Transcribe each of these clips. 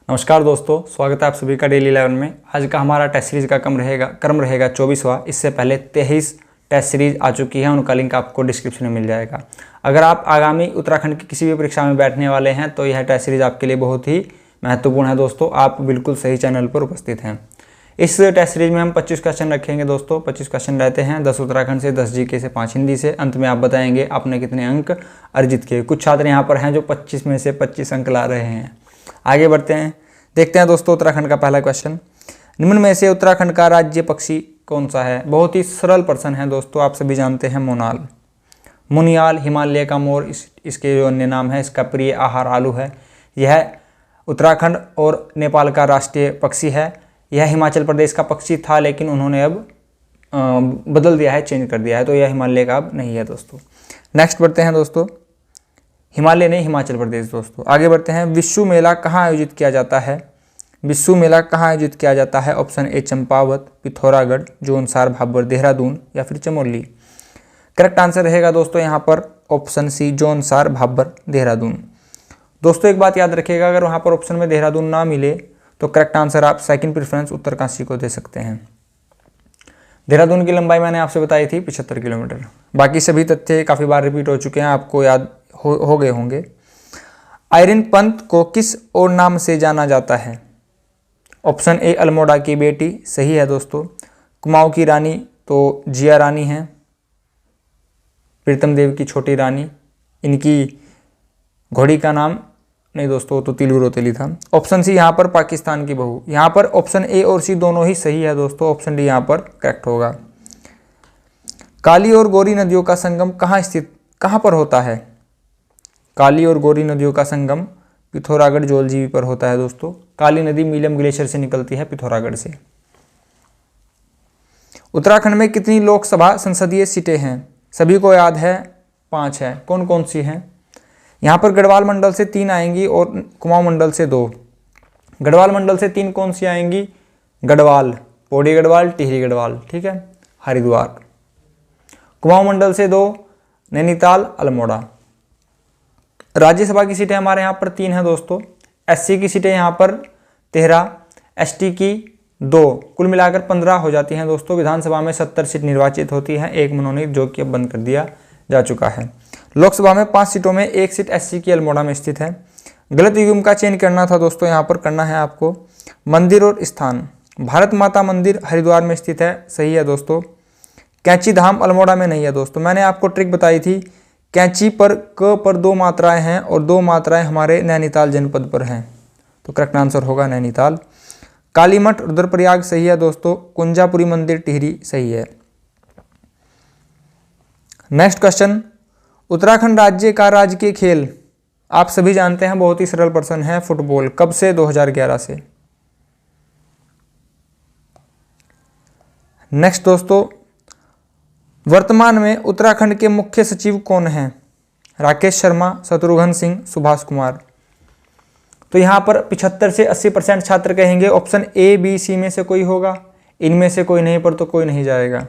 नमस्कार दोस्तों, स्वागत है आप सभी का डेली 11 में। आज का हमारा टेस्ट सीरीज का क्रम रहेगा 24वां। इससे पहले 23 टेस्ट सीरीज आ चुकी है, उनका लिंक आपको डिस्क्रिप्शन में मिल जाएगा। अगर आप आगामी उत्तराखंड की किसी भी परीक्षा में बैठने वाले हैं तो यह टेस्ट सीरीज आपके लिए बहुत ही महत्वपूर्ण है दोस्तों। आप बिल्कुल सही चैनल पर उपस्थित हैं। इस टेस्ट सीरीज में हम 25 क्वेश्चन रखेंगे दोस्तों। 25 क्वेश्चन रहते हैं, 10 उत्तराखंड से, 10 जीके से, 5 हिंदी से। अंत में आप बताएंगे आपने कितने अंक अर्जित किए। कुछ छात्र यहाँ पर हैं जो 25 में से 25 अंक ला रहे हैं। आगे बढ़ते हैं, देखते हैं दोस्तों उत्तराखंड का पहला क्वेश्चन। निम्न में से उत्तराखंड का राज्य पक्षी कौन सा है? बहुत ही सरल प्रश्न है दोस्तों, आप सभी जानते हैं मोनाल, मुनियाल, हिमालय का मोर इसके जो अन्य नाम है। इसका प्रिय आहार आलू है। यह उत्तराखंड और नेपाल का राष्ट्रीय पक्षी है। यह हिमाचल प्रदेश का पक्षी था, लेकिन उन्होंने अब बदल दिया है, चेंज कर दिया है, तो यह हिमालय का अब नहीं है दोस्तों। नेक्स्ट बढ़ते हैं दोस्तों, हिमालय नहीं, हिमाचल प्रदेश दोस्तों। आगे बढ़ते हैं, विश्व मेला कहाँ आयोजित किया जाता है? विश्व मेला कहाँ आयोजित किया जाता है? ऑप्शन ए चंपावत, पिथौरागढ़, जोनसार, भाबर, देहरादून या फिर चमोली। करेक्ट आंसर रहेगा दोस्तों यहाँ पर ऑप्शन सी, जोनसार, भाबर, देहरादून। दोस्तों एक बात याद रखिएगा, अगर वहाँ पर ऑप्शन में देहरादून ना मिले तो करेक्ट आंसर आप सेकंड प्रेफरेंस उत्तरकाशी को दे सकते हैं। देहरादून की लंबाई मैंने आपसे बताई थी 75 किलोमीटर। बाकी सभी तथ्य काफ़ी बार रिपीट हो चुके हैं, आपको याद हो गए होंगे। आयरन पंत को किस और नाम से जाना जाता है? ऑप्शन ए अल्मोड़ा की बेटी, सही है दोस्तों। कुमाऊं की रानी तो जिया रानी है, प्रीतम देव की छोटी रानी। इनकी घोड़ी का नाम नहीं दोस्तों, तो तिलू रोतेली था। ऑप्शन सी यहाँ पर पाकिस्तान की बहू। यहाँ पर ऑप्शन ए और सी दोनों ही सही है दोस्तों, ऑप्शन डी यहाँ पर करेक्ट होगा। काली और गौरी नदियों का संगम कहाँ पर होता है? काली और गौरी नदियों का संगम पिथौरागढ़ जोलजीबी पर होता है दोस्तों। काली नदी मीलम ग्लेशियर से निकलती है पिथौरागढ़ से। उत्तराखंड में कितनी लोकसभा संसदीय सीटें हैं? सभी को याद है, 5 है। कौन कौन सी हैं? यहाँ पर गढ़वाल मंडल से 3 आएंगी और कुमाऊं मंडल से 2। गढ़वाल मंडल से 3 कौन सी आएंगी? गढ़वाल, पौड़ी गढ़वाल, टिहरी गढ़वाल, ठीक है, हरिद्वार। कुमाऊं मंडल से 2, नैनीताल, अल्मोड़ा। राज्यसभा की सीटें हमारे यहाँ पर 3 हैं दोस्तों। एससी की सीटें यहाँ पर 13, एसटी की 2, कुल मिलाकर 15 हो जाती हैं दोस्तों। विधानसभा में 70 सीट निर्वाचित होती हैं, 1 मनोनीत, जो कि अब बंद कर दिया जा चुका है। लोकसभा में 5 सीटों में 1 सीट एससी की अल्मोड़ा में स्थित है। गलत युग्म का चयन करना था दोस्तों, यहाँ पर करना है आपको। मंदिर और स्थान, भारत माता मंदिर हरिद्वार में स्थित है, सही है दोस्तों। कैंची धाम अल्मोड़ा में नहीं है दोस्तों। मैंने आपको ट्रिक बताई थी, कैंची पर क पर 2 मात्राएं हैं और 2 मात्राएं हमारे नैनीताल जनपद पर हैं, तो करेक्ट आंसर होगा नैनीताल। कालीमठ रुद्रप्रयाग सही है दोस्तों। कुंजापुरी मंदिर टिहरी सही है। नेक्स्ट क्वेश्चन, उत्तराखंड राज्य का राजकीय खेल आप सभी जानते हैं, बहुत ही सरल प्रश्न है, फुटबॉल। कब से? 2011 से। नेक्स्ट दोस्तों, वर्तमान में उत्तराखंड के मुख्य सचिव कौन हैं? राकेश शर्मा, शत्रुघ्न सिंह, सुभाष कुमार। तो यहाँ पर 75 से 80% छात्र कहेंगे ऑप्शन ए, बी, सी में से कोई होगा। इनमें से कोई नहीं पर तो कोई नहीं जाएगा।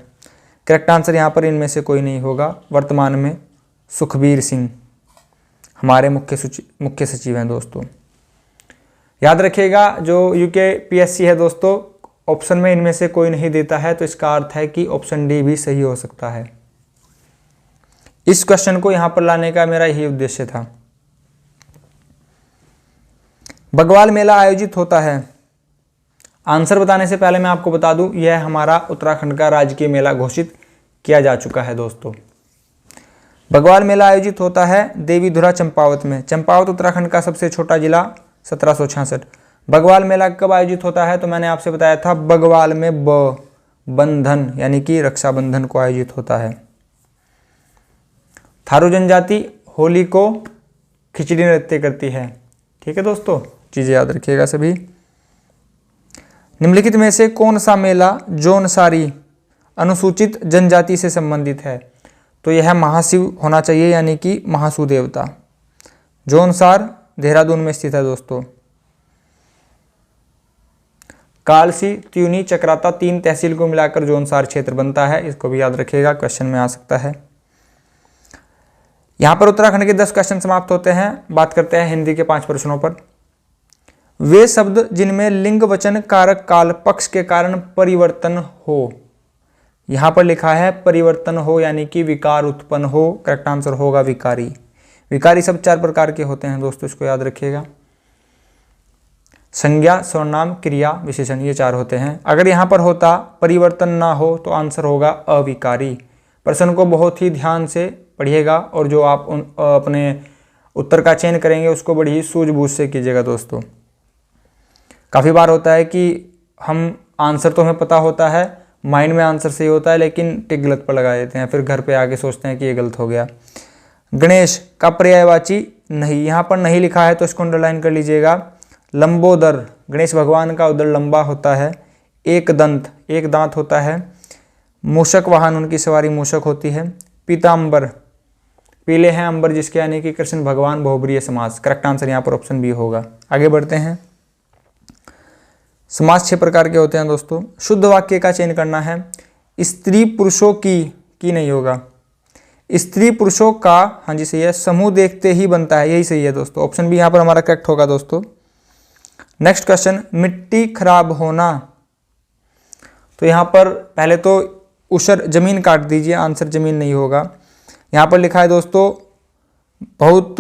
करेक्ट आंसर यहाँ पर इनमें से कोई नहीं होगा। वर्तमान में सुखबीर सिंह हमारे मुख्य सचिव हैं दोस्तों। याद रखिएगा, जो यूकेपीएससी है दोस्तों, ऑप्शन में इनमें से कोई नहीं देता है, तो इसका अर्थ है कि ऑप्शन डी भी सही हो सकता है। इस क्वेश्चन को यहां पर लाने का मेरा यही उद्देश्य था। बगवाल मेला आयोजित होता है। आंसर बताने से पहले मैं आपको बता दूं, यह हमारा उत्तराखंड का राजकीय मेला घोषित किया जा चुका है दोस्तों। बगवाल मेला आयोजित होता है देवीधुरा चंपावत में। चंपावत उत्तराखंड का सबसे छोटा जिला, 1766। बगवाल मेला कब आयोजित होता है? तो मैंने आपसे बताया था, बगवाल में बंधन यानी कि रक्षाबंधन को आयोजित होता है। थारू जनजाति होली को खिचड़ी नृत्य करती है, ठीक है दोस्तों, चीजें याद रखिएगा सभी। निम्नलिखित में से कौन सा मेला जोनसारी अनुसूचित जनजाति से संबंधित है? तो यह महाशिव होना चाहिए, यानी कि महासू देवता। जोनसार देहरादून में स्थित है दोस्तों। कालसी, त्यूनी, चक्राता 3 तहसील को मिलाकर जोनसार क्षेत्र बनता है, इसको भी याद रखिएगा, क्वेश्चन में आ सकता है। यहाँ पर उत्तराखंड के 10 क्वेश्चन समाप्त होते हैं। बात करते हैं हिंदी के 5 प्रश्नों पर। वे शब्द जिनमें लिंग वचन कारक काल पक्ष के कारण परिवर्तन हो। यहाँ पर लिखा है परिवर्तन हो यानी कि विकार उत्पन्न हो। करेक्ट आंसर होगा विकारी। विकारी शब्द 4 प्रकार के होते हैं दोस्तों, इसको याद रखिएगा। संज्ञा, सर्वनाम, क्रिया, विशेषण, ये 4 होते हैं। अगर यहाँ पर होता परिवर्तन ना हो तो आंसर होगा अविकारी। प्रश्न को बहुत ही ध्यान से पढ़िएगा और जो आप अपने उत्तर का चयन करेंगे उसको बड़ी ही सूझबूझ से कीजिएगा दोस्तों। काफ़ी बार होता है कि हम आंसर तो हमें पता होता है, माइंड में आंसर सही होता है लेकिन टिक गलत पर लगा देते हैं, फिर घर पे आके सोचते हैं कि ये गलत हो गया। गणेश का पर्यायवाची नहीं, यहाँ पर नहीं लिखा है तो इसको अंडरलाइन कर लीजिएगा। लंबोदर, गणेश भगवान का उदर लंबा होता है। एक दंत, एक दांत होता है। मूषक वाहन, उनकी सवारी मूषक होती है। पीताम्बर, पीले हैं अंबर जिसके, यानी कि कृष्ण भगवान, बहुब्रीहि समास। करेक्ट आंसर यहाँ पर ऑप्शन बी होगा। आगे बढ़ते हैं। समास 6 प्रकार के होते हैं दोस्तों। शुद्ध वाक्य का चयन करना है। स्त्री पुरुषों की नहीं होगा। स्त्री पुरुषों का, हाँ जी सही है। समूह देखते ही बनता है, यही सही है दोस्तों। ऑप्शन बी यहाँ पर हमारा करेक्ट होगा दोस्तों। नेक्स्ट क्वेश्चन, मिट्टी खराब होना। तो यहाँ पर पहले तो ऊसर जमीन काट दीजिए, आंसर जमीन नहीं होगा। यहाँ पर लिखा है दोस्तों बहुत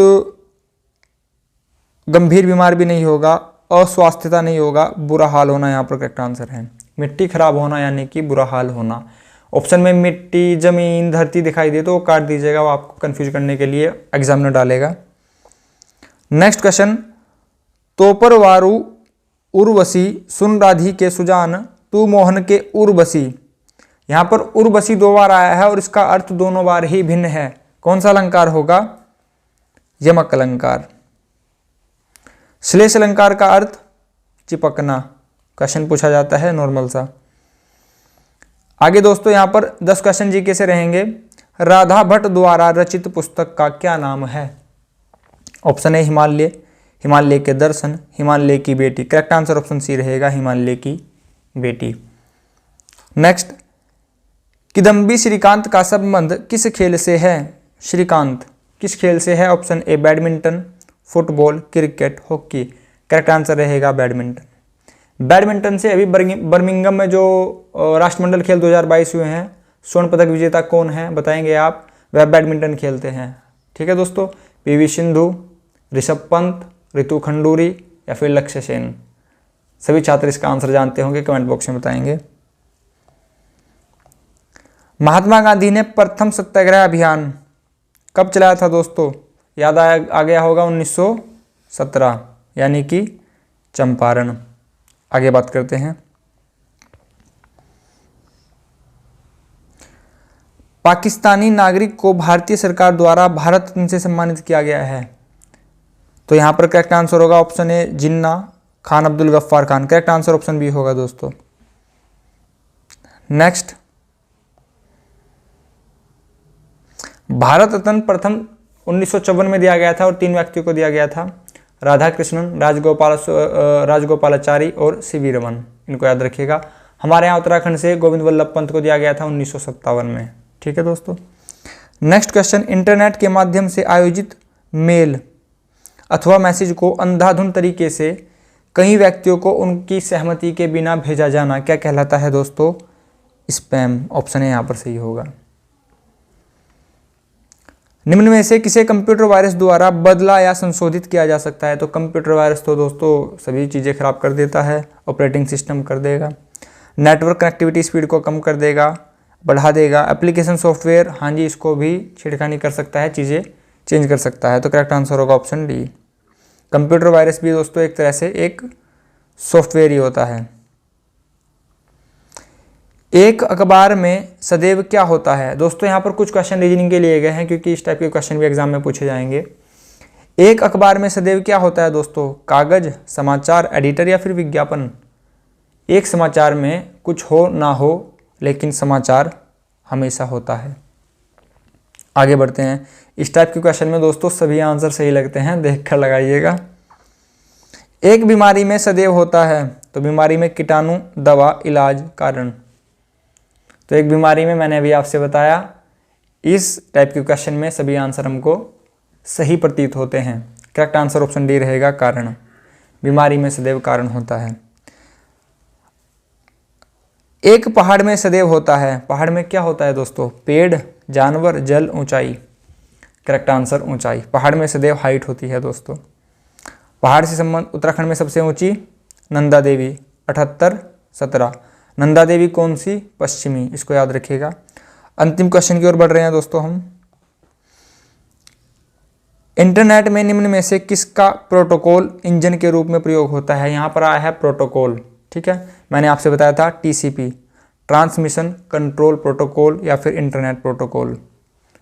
गंभीर बीमार भी नहीं होगा, अस्वास्थ्यता नहीं होगा, बुरा हाल होना यहाँ पर करेक्ट आंसर है। मिट्टी खराब होना यानी कि बुरा हाल होना। ऑप्शन में मिट्टी, जमीन, धरती दिखाई दे तो वो काट दीजिएगा, वो आपको कंफ्यूज करने के लिए एग्जामिनर डालेगा। नेक्स्ट क्वेश्चन, तोपर वारु उर्वशी सुन राधी के सुजान तू मोहन के उर्वशी। यहाँ पर उर्वशी 2 बार आया है और इसका अर्थ दोनों बार ही भिन्न है। कौन सा अलंकार होगा? यमक अलंकार। श्लेष अलंकार का अर्थ चिपकना। क्वेश्चन पूछा जाता है नॉर्मल सा। आगे दोस्तों यहाँ पर 10 क्वेश्चन जीके से रहेंगे। राधा भट्ट द्वारा रचित पुस्तक का क्या नाम है? ऑप्शन ए हिमालय, हिमालय के दर्शन, हिमालय की बेटी। करेक्ट आंसर ऑप्शन सी रहेगा, हिमालय की बेटी। नेक्स्ट, किदम्बी श्रीकांत का संबंध किस खेल से है? श्रीकांत किस खेल से है? Option A badminton, football, cricket, hockey. Correct answer रहेगा बैडमिंटन। बैडमिंटन से अभी बर्मिंघम में जो राष्ट्रमंडल खेल 2022 हुए हैं, स्वर्ण पदक विजेता कौन है बताएंगे आप? वह बैडमिंटन खेलते हैं। ठीक है दोस्तों, पीवी सिंधु, ऋषभ पंत, रितु खंडूरी या फिर लक्ष्य सेन। सभी छात्र इसका आंसर जानते होंगे, कमेंट बॉक्स में बताएंगे। महात्मा गांधी ने प्रथम सत्याग्रह अभियान कब चलाया था दोस्तों? याद आ गया होगा, 1917 यानी कि चंपारण। आगे बात करते हैं। पाकिस्तानी नागरिक को भारतीय सरकार द्वारा भारत रत्न से सम्मानित किया गया है। तो यहां पर करेक्ट आंसर होगा option A Jinnah Khan Abdul Ghaffar Khan. Correct answer option B होगा दोस्तों। नेक्स्ट, भारत रत्न प्रथम 1954 में दिया गया था और 3 व्यक्तियों को दिया गया था। राधा कृष्णन, राजगोपालाचारी और सीवी रमन। इनको याद रखिएगा। हमारे यहाँ उत्तराखंड से गोविंद वल्लभ पंत को दिया गया था 1957 में। ठीक है दोस्तों। नेक्स्ट क्वेश्चन, इंटरनेट के माध्यम से आयोजित मेल अथवा मैसेज को अंधाधुंध तरीके से कई व्यक्तियों को उनकी सहमति के बिना भेजा जाना क्या कहलाता है दोस्तों? स्पैम। ऑप्शन है यहाँ पर सही होगा। निम्न में से किसे कंप्यूटर वायरस द्वारा बदला या संशोधित किया जा सकता है? तो कंप्यूटर वायरस तो दोस्तों सभी चीज़ें खराब कर देता है, ऑपरेटिंग सिस्टम कर देगा, नेटवर्क कनेक्टिविटी स्पीड को कम कर देगा, बढ़ा देगा। एप्लीकेशन सॉफ्टवेयर, हाँ जी, इसको भी छिड़खानी कर सकता है, चीज़ें चेंज कर सकता है। तो करेक्ट आंसर होगा ऑप्शन डी। कंप्यूटर वायरस भी दोस्तों एक तरह से एक सॉफ्टवेयर ही होता है। एक अखबार में सदैव क्या होता है? दोस्तों यहाँ पर कुछ क्वेश्चन रीजनिंग के लिए गए हैं क्योंकि इस टाइप के क्वेश्चन भी एग्जाम में पूछे जाएंगे। एक अखबार में सदैव क्या होता है दोस्तों? कागज, समाचार, एडिटर या फिर विज्ञापन। एक समाचार में कुछ हो ना हो लेकिन समाचार हमेशा होता है। आगे बढ़ते हैं। इस टाइप के क्वेश्चन में दोस्तों सभी आंसर सही लगते हैं, देख कर लगाइएगा। एक बीमारी में सदैव होता है, तो बीमारी में कीटाणु, दवा, इलाज, कारण। तो एक बीमारी में मैंने अभी आपसे बताया, इस टाइप के क्वेश्चन में सभी आंसर हमको सही प्रतीत होते हैं। करेक्ट आंसर ऑप्शन डी रहेगा, कारण। बीमारी में सदैव कारण होता है। एक पहाड़ में सदैव होता है, पहाड़ में क्या होता है दोस्तों? पेड़, जानवर, जल, ऊंचाई। करेक्ट आंसर ऊंचाई। पहाड़ में सदैव हाइट होती है दोस्तों। पहाड़ से संबंध उत्तराखंड में सबसे ऊंची नंदा देवी 78, 17। नंदा देवी कौन सी? पश्चिमी, इसको याद रखिएगा। अंतिम क्वेश्चन की ओर बढ़ रहे हैं दोस्तों हम। इंटरनेट में निम्न में से किसका प्रोटोकॉल इंजन के रूप में प्रयोग होता है? यहाँ पर आया है प्रोटोकॉल, ठीक है। मैंने आपसे बताया था टीसीपी, ट्रांसमिशन कंट्रोल प्रोटोकॉल या फिर इंटरनेट प्रोटोकॉल।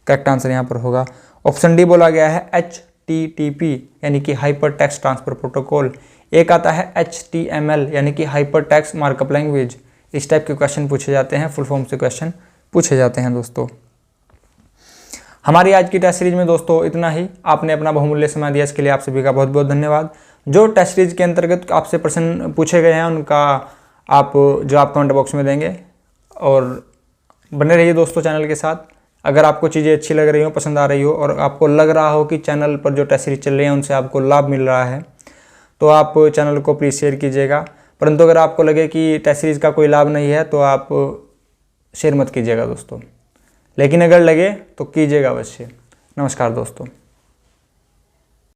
करेक्ट आंसर यहाँ पर होगा ऑप्शन डी बोला गया है HTTP यानी कि हाइपर टेक्स्ट ट्रांसफर प्रोटोकॉल। एक आता है HTML यानी कि हाइपर टेक्स्ट मार्कअप लैंग्वेज। इस टाइप के क्वेश्चन पूछे जाते हैं, फुल फॉर्म से क्वेश्चन पूछे जाते हैं दोस्तों। हमारी आज की टेस्ट सीरीज में दोस्तों इतना ही। आपने अपना बहुमूल्य समय दिया, इसके लिए आप सभी का बहुत बहुत धन्यवाद। जो टेस्ट सीरीज के अंतर्गत आपसे प्रश्न पूछे गए हैं उनका आप कमेंट बॉक्स में देंगे और बने रहिए दोस्तों चैनल के साथ। अगर आपको चीज़ें अच्छी लग रही हो, पसंद आ रही हो और आपको लग रहा हो कि चैनल पर जो टेस्ट सीरीज चल रही है उनसे आपको लाभ मिल रहा है तो आप चैनल को प्लीज़ शेयर कीजिएगा। परंतु अगर आपको लगे कि टेस्ट सीरीज का कोई लाभ नहीं है तो आप शेयर मत कीजिएगा दोस्तों, लेकिन अगर लगे तो कीजिएगा अवश्य। नमस्कार दोस्तों।